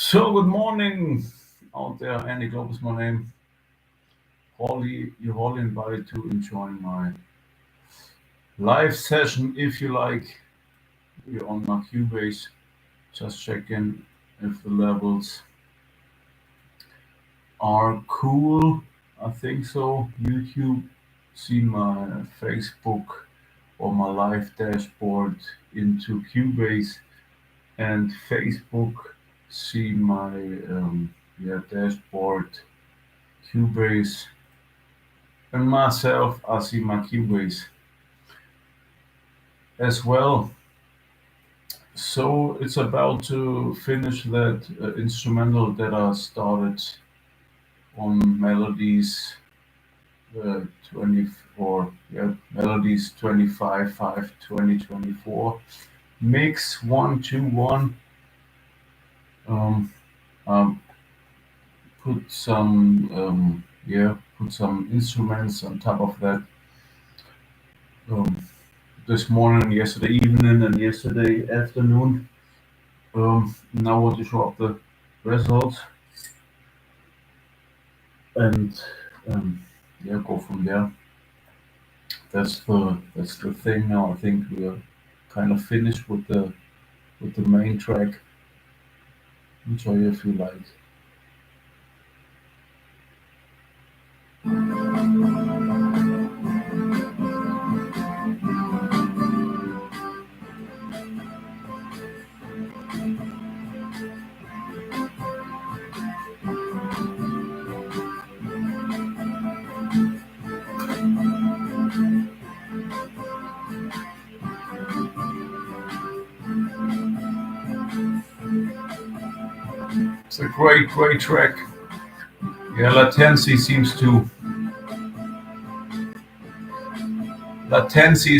So good morning out there. Andyglobe is my name. You're all invited to enjoy my live session if you like. We're on my Cubase. Just checking if the levels are cool. I think so. YouTube, see my Facebook or my live dashboard into Cubase, and Facebook, see my dashboard Cubase. And myself, I see my Cubase as well. So it's about to finish that instrumental that I started on Melodies 24, Melodies 25 5 2024 mix 121. Um, um, put some instruments on top of that. Um, this morning, yesterday evening, and yesterday afternoon. Now I want to show up the results and go from there. That's the thing now. I think we are kind of finished with the main track. Enjoy if you like. It's a great track. Yeah, latency is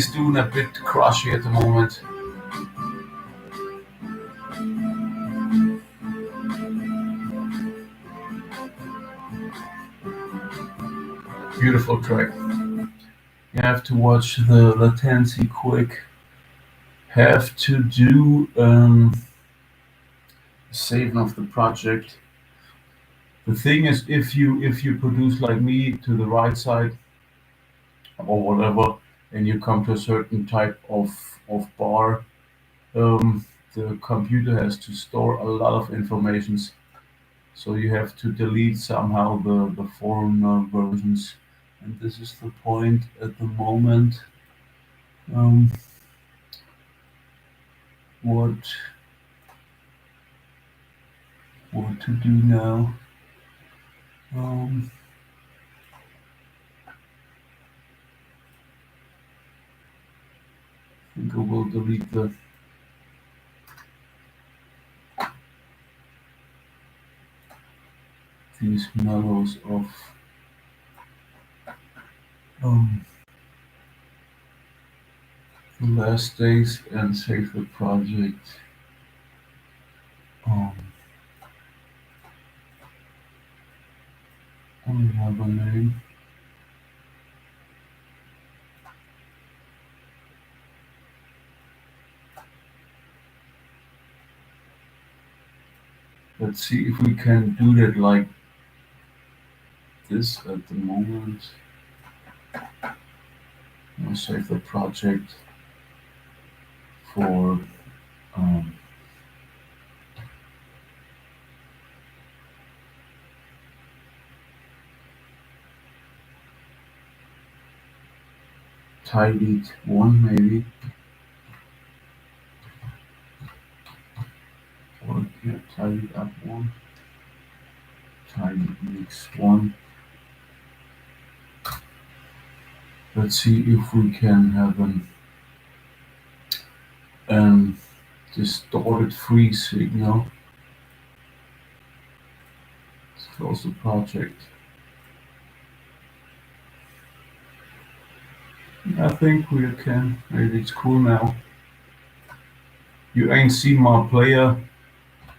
doing a bit crushy at the moment. Beautiful track. You have to watch the latency quick. Have to do saving of the project. The thing is, if you produce like me to the right side or whatever, and you come to a certain type of bar, the computer has to store a lot of informations. So you have to delete somehow the foreign versions, and this is the point at the moment. Um, what what to do now? Um, I think I will delete these mellows of um, the last days and save the project. Um, only have a name. Let's see if we can do that like this at the moment. I'll save the project for tidied one maybe, or tidied up one, tidied mix one. Let's see if we can have an distorted free signal. Let's close the project. I think we can. Maybe it's cool now. You ain't seen my player,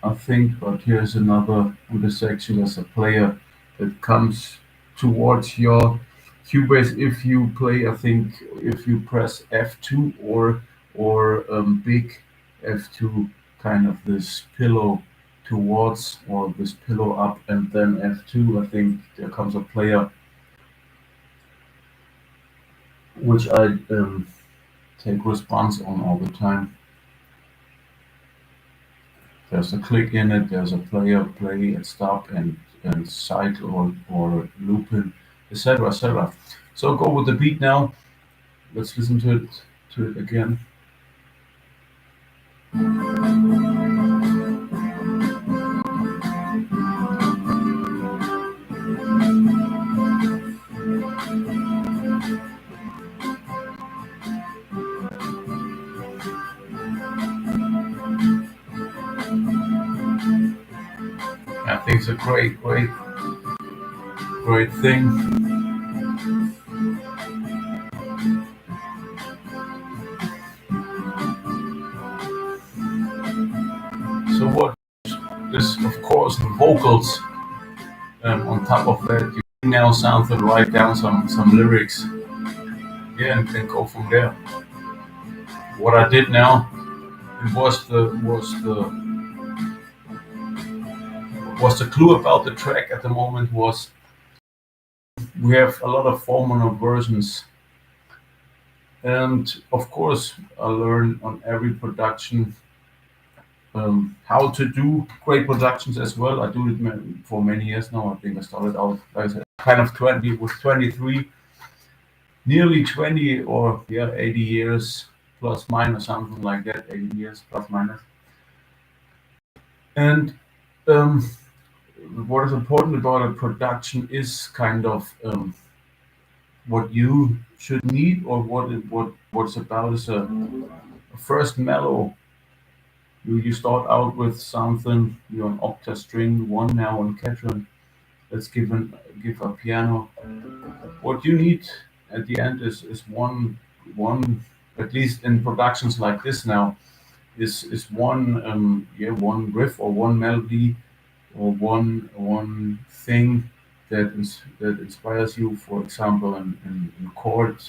I think, but here's another with a section as a player that comes towards your Cubase. If you play, I think if you press F2 or big F2, kind of this pillow towards, or this pillow up, and then F2. I think there comes a player which I take response on all the time. There's a click in it, there's a player, play and stop, and cycle or looping, etc. etc. So go with the beat now. Let's listen to it again. I think it's a great thing. So what is, of course, the vocals on top of that. You can now sound and write down some lyrics, yeah, and then go from there. What I did now was the clue about the track at the moment was we have a lot of four-minute versions, and of course I learn on every production how to do great productions as well. I do it for many years now. I think I started out, like I said, kind of 20 with 23, nearly 20, or yeah, 80 years plus minus, something like that. 80 years plus minus. And what is important about a production is kind of what you should need, or what's about is a first mellow. You start out with something, you're an octave string, one now on Ketron. Let's give a piano. What you need at the end is one, at least in productions like this now, is one riff or one melody or one thing that inspires you. For example, in chord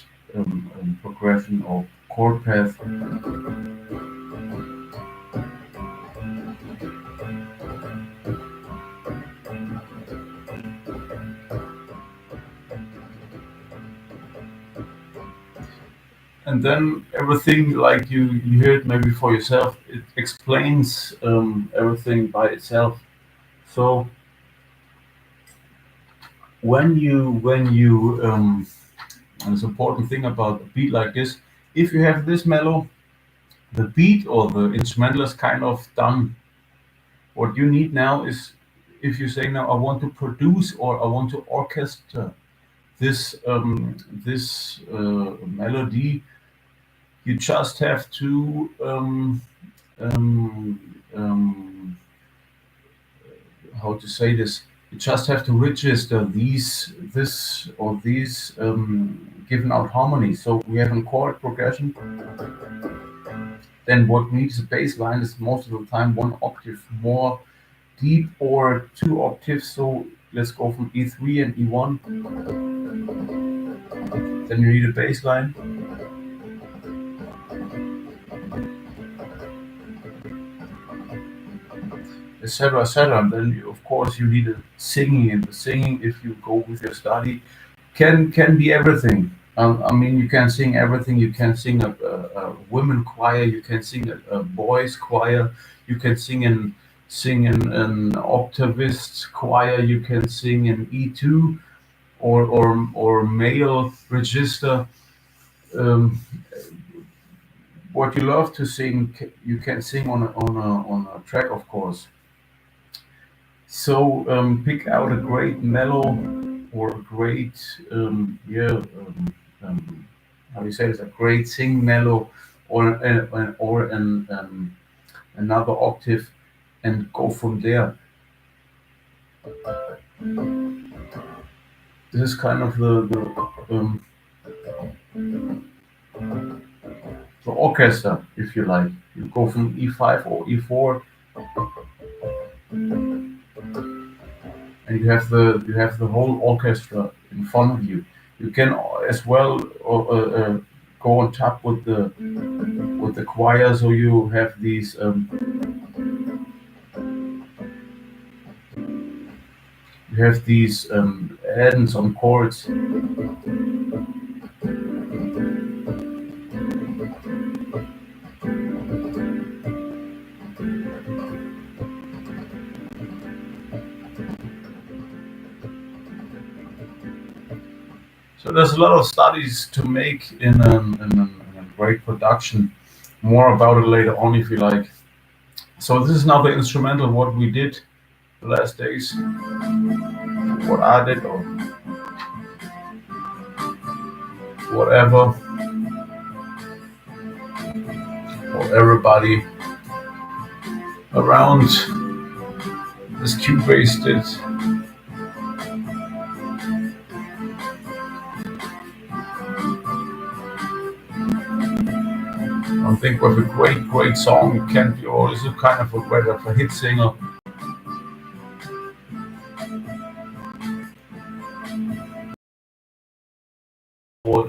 progression or chord path. And then everything, like you hear it maybe for yourself, it explains everything by itself. So when you and it's important thing about a beat like this, if you have this mellow, the beat or the instrumental is kind of done. What you need now is, if you say now I want to produce or I want to orchestrate this melody, you just have to how to say this. You just have to register these given out harmonies. So we have a chord progression. Then what needs a bass line is most of the time one octave more deep or two octaves. So let's go from E3 and E1. Then you need a bass line. Etc. etc. Then of course you need a singing, and the singing, if you go with your study, can be everything. I mean, you can sing everything. You can sing a women choir. You can sing a boys choir. You can sing in an octavist choir. You can sing in E2 or male register. Um, what you love to sing, you can sing on a track, of course. So pick out a great mellow or a great how do you say this? A great sing mellow or another octave, and go from there. This is kind of the orchestra, if you like. You go from E5 or E4, and you have the whole orchestra in front of you. You can as well go on top with the choir, so you have these have these add-ins on chords. So there's a lot of studies to make in a great production. More about it later on if you like. So this is now the instrumental what we did the last days, what I did or whatever, or everybody around this Cubase did. I think with a great song, it can be, or is it kind of a great of a hit single.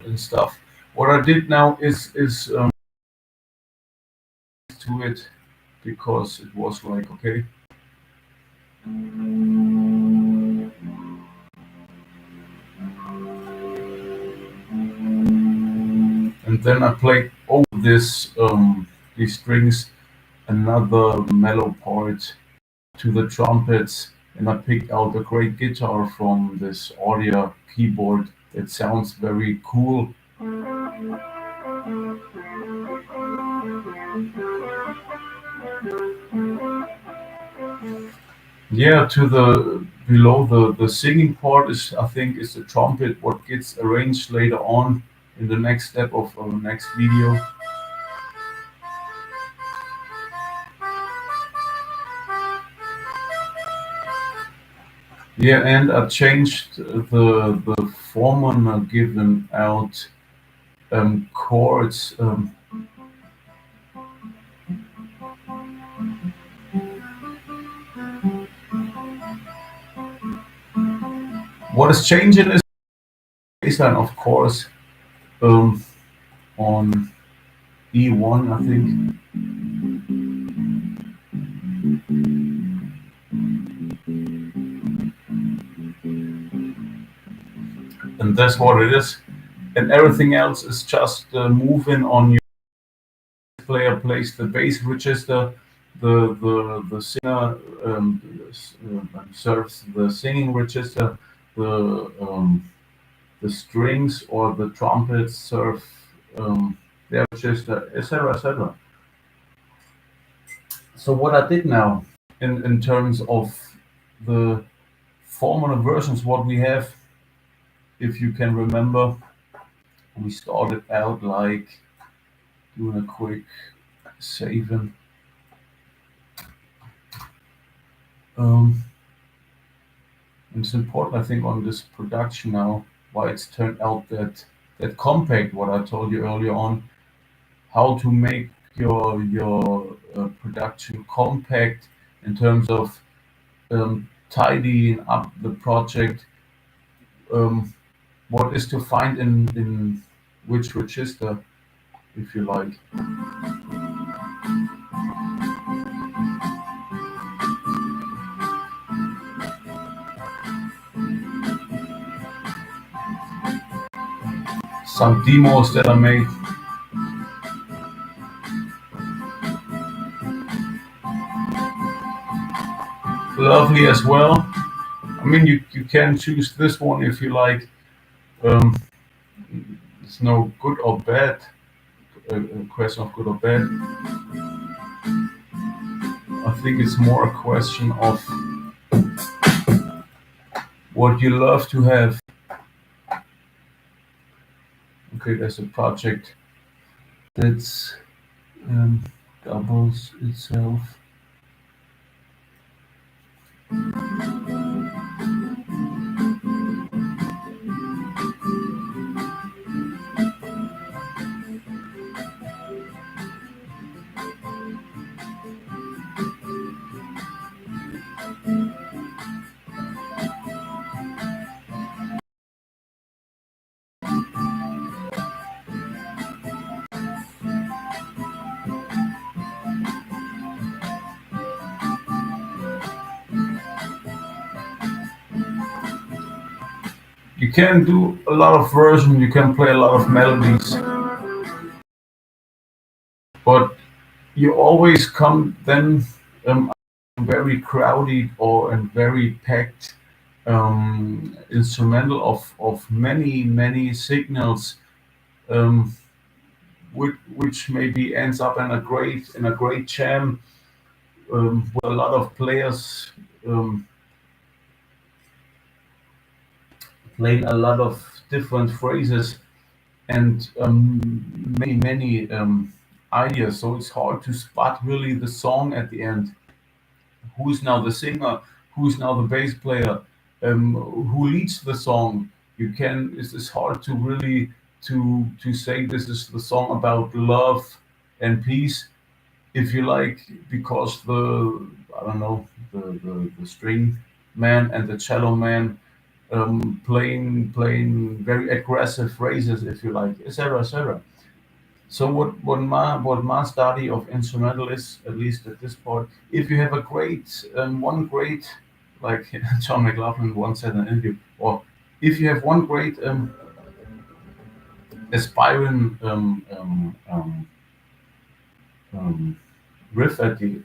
And stuff. What I did now is to it because it was like okay. And then I played over these strings another mellow part to the trumpets, and I picked out a great guitar from this audio keyboard. It sounds very cool. Yeah, to the below the singing part is I think is the trumpet what gets arranged later on in the next step of our next video. Yeah, and I changed the formula given out chords. What is changing is baseline, of course, um, on E1, I think. And that's what it is. And everything else is just moving on your player plays the bass register, the singer serves the singing register, the strings or the trumpets serve their register, etc., etc. So what I did now in terms of the formula versions, what we have, if you can remember, we started out like doing a quick saving. And it's important, I think, on this production now, why it's turned out that compact. What I told you earlier on, how to make your production compact in terms of tidying up the project. Um, what is to find in which register, if you like. Some demos that I made. Lovely as well. I mean, you can choose this one if you like. It's no good or bad, a question of good or bad. I think it's more a question of what you love to have. Okay, there's a project that's doubles itself. You can do a lot of version, you can play a lot of melodies, but you always come then very crowded or and very packed instrumental of many signals, um, which maybe ends up in a great jam with a lot of players playing a lot of different phrases and many ideas. So it's hard to spot really the song at the end. Who's now the singer? Who's now the bass player? Who leads the song? You can. It's hard to really to say this is the song about love and peace, if you like, because the I don't know the string man and the cello man playing very aggressive phrases, if you like, etc. etc. So what my study of instrumental is, at least at this point, if you have a great one great, like John McLaughlin once said in an interview, or if you have one great aspiring um, riff at the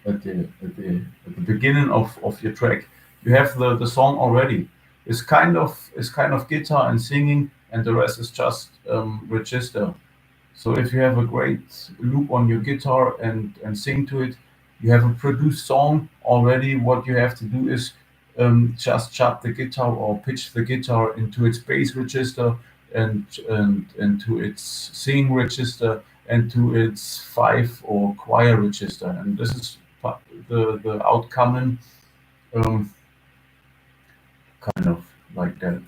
beginning of your track, you have the song already. It's kind of guitar and singing, and the rest is just register. So if you have a great loop on your guitar and sing to it, you have a produced song already. What you have to do is just chop the guitar or pitch the guitar into its bass register and to its singing register and to its five or choir register. And this is the outcome um, kind of like that.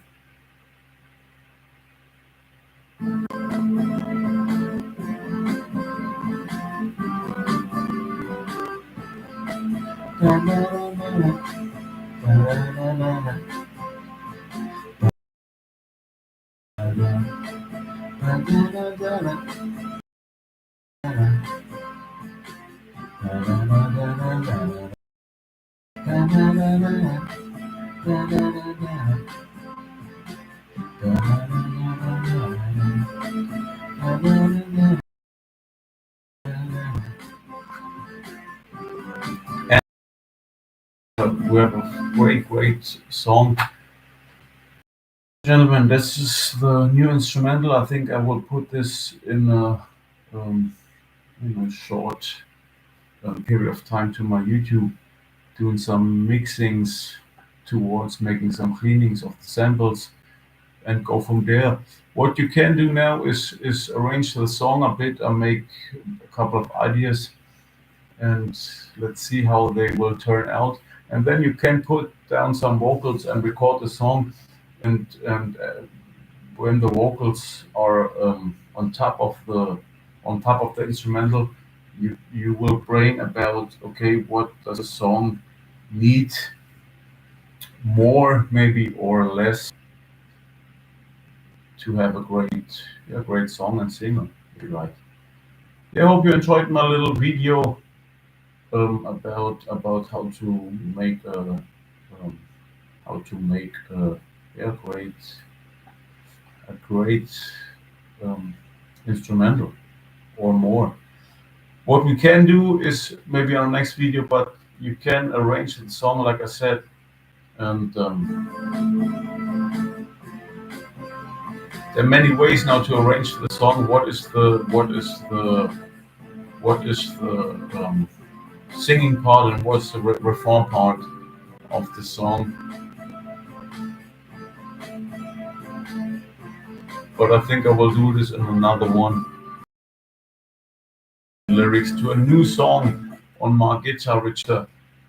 We have a great song. Gentlemen, this is the new instrumental. I think I will put this um, in a short period of time to my YouTube, doing some mixings towards making some cleanings of the samples and go from there. What you can do now is arrange the song a bit and make a couple of ideas, and let's see how they will turn out. And then you can put down some vocals and record the song, and when the vocals are on top of the instrumental, you will brain about, okay, what does a song need more maybe or less to have a great song and singer, if you like. Yeah, I hope you enjoyed my little video about make a um, how to make yeah, a great um, instrumental or more. What we can do is maybe on the next video, but you can arrange the song like I said, and there are many ways now to arrange the song. What is the singing part and what's the reform part of the song? But I think I will do this in another one. Lyrics to a new song on my guitar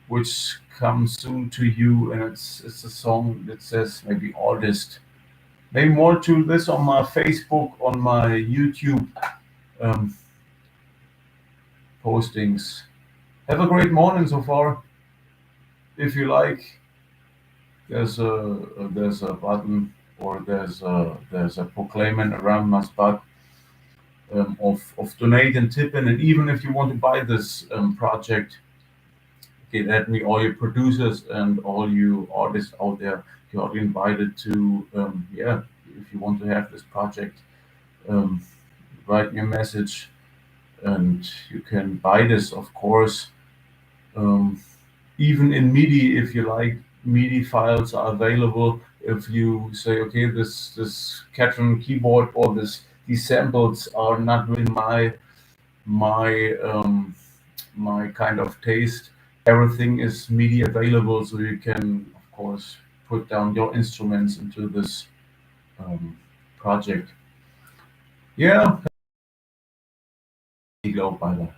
which comes soon to you, and it's a song that says maybe artist. Maybe more to this on my Facebook, on my YouTube um, postings. Have a great morning so far. If you like, there's a button, or there's a proclaiming around my spot of donate and tipping. And even if you want to buy this project, okay, add me, all your producers and all you artists out there. You are invited to yeah, if you want to have this project, um, write me a message, and you can buy this, of course. Um, Even in MIDI, if you like, MIDI files are available. If you say, okay, this Catron keyboard or these samples are not really my my kind of taste, everything is MIDI available, so you can, of course, put down your instruments into this um, project. Yeah, globe by the